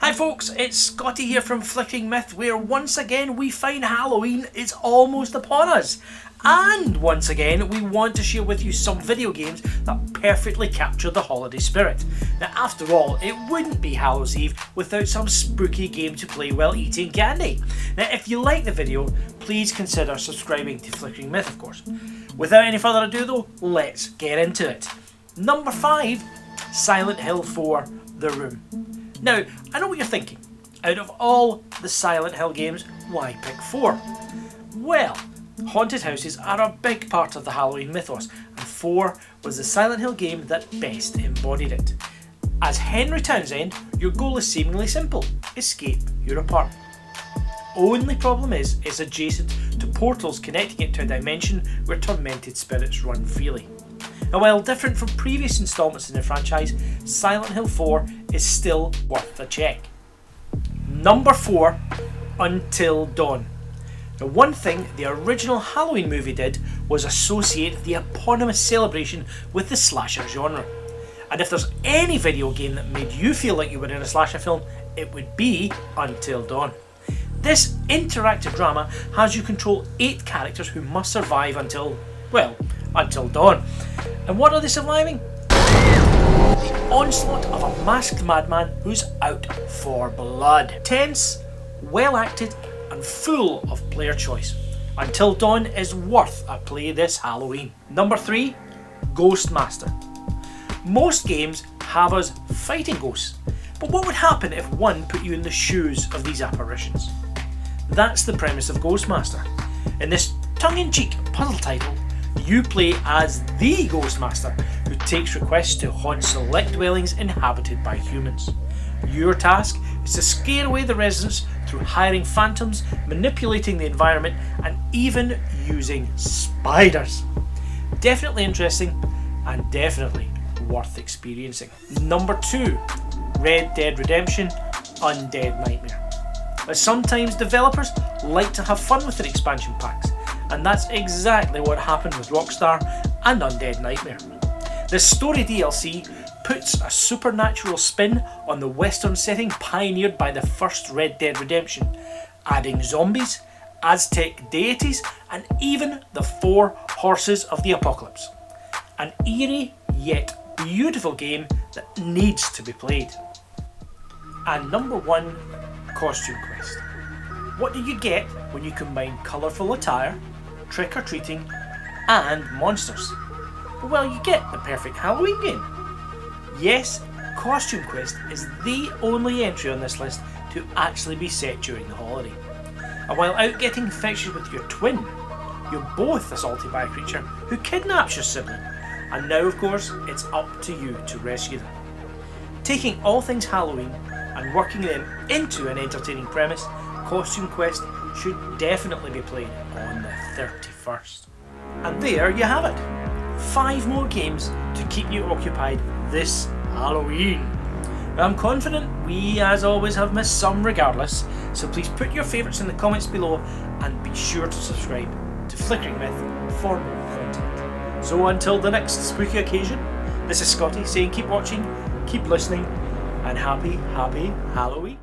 Hi folks, it's Scotty here from Flickering Myth, where once again we find Halloween is almost upon us. And once again we want to share with you some video games that perfectly capture the holiday spirit. Now after all, it wouldn't be Hallows Eve without some spooky game to play while eating candy. Now if you like the video, please consider subscribing to Flickering Myth, of course. Without any further ado though, let's get into it. Number 5, Silent Hill 4, The Room. Now, I know what you're thinking. Out of all the Silent Hill games, why pick 4? Well, haunted houses are a big part of the Halloween mythos, and 4 was the Silent Hill game that best embodied it. As Henry Townsend, your goal is seemingly simple: escape your apartment. Only problem is, it's adjacent to portals connecting it to a dimension where tormented spirits run freely. Now, while different from previous installments in the franchise, Silent Hill 4 is still worth a check. Number 4, Until Dawn. Now, one thing the original Halloween movie did was associate the eponymous celebration with the slasher genre. And if there's any video game that made you feel like you were in a slasher film, it would be Until Dawn. This interactive drama has you control 8 characters who must survive until dawn. And what are they surviving? The onslaught of a masked madman who's out for blood. Tense, well acted, and full of player choice. Until Dawn is worth a play this Halloween. Number 3, Ghostmaster. Most games have us fighting ghosts, but what would happen if one put you in the shoes of these apparitions? That's the premise of Ghostmaster. In this tongue-in-cheek puzzle title, you play as the Ghostmaster, who takes requests to haunt select dwellings inhabited by humans. Your task is to scare away the residents through hiring phantoms, manipulating the environment, and even using spiders. Definitely interesting and definitely worth experiencing. Number 2, Red Dead Redemption Undead Nightmare. But sometimes developers like to have fun with their expansion packs, and that's exactly what happened with Rockstar and Undead Nightmare. The story DLC puts a supernatural spin on the western setting pioneered by the first Red Dead Redemption, adding zombies, Aztec deities, and even the 4 horses of the apocalypse. An eerie yet beautiful game that needs to be played. And number 1, Costume Quest. What do you get when you combine colourful attire, trick-or-treating, and monsters? Well, you get the perfect Halloween game. Yes, Costume Quest is the only entry on this list to actually be set during the holiday. And while out getting infected with your twin, you're both assaulted by a creature who kidnaps your sibling, and now of course it's up to you to rescue them. Taking all things Halloween and working them into an entertaining premise, Costume Quest should definitely be played on the 31st. And there you have it. 5 more games to keep you occupied this Halloween. I'm confident we, as always, have missed some regardless, so please put your favourites in the comments below and be sure to subscribe to Flickering Myth for more content. So until the next spooky occasion, this is Scotty saying keep watching, keep listening, and happy Halloween.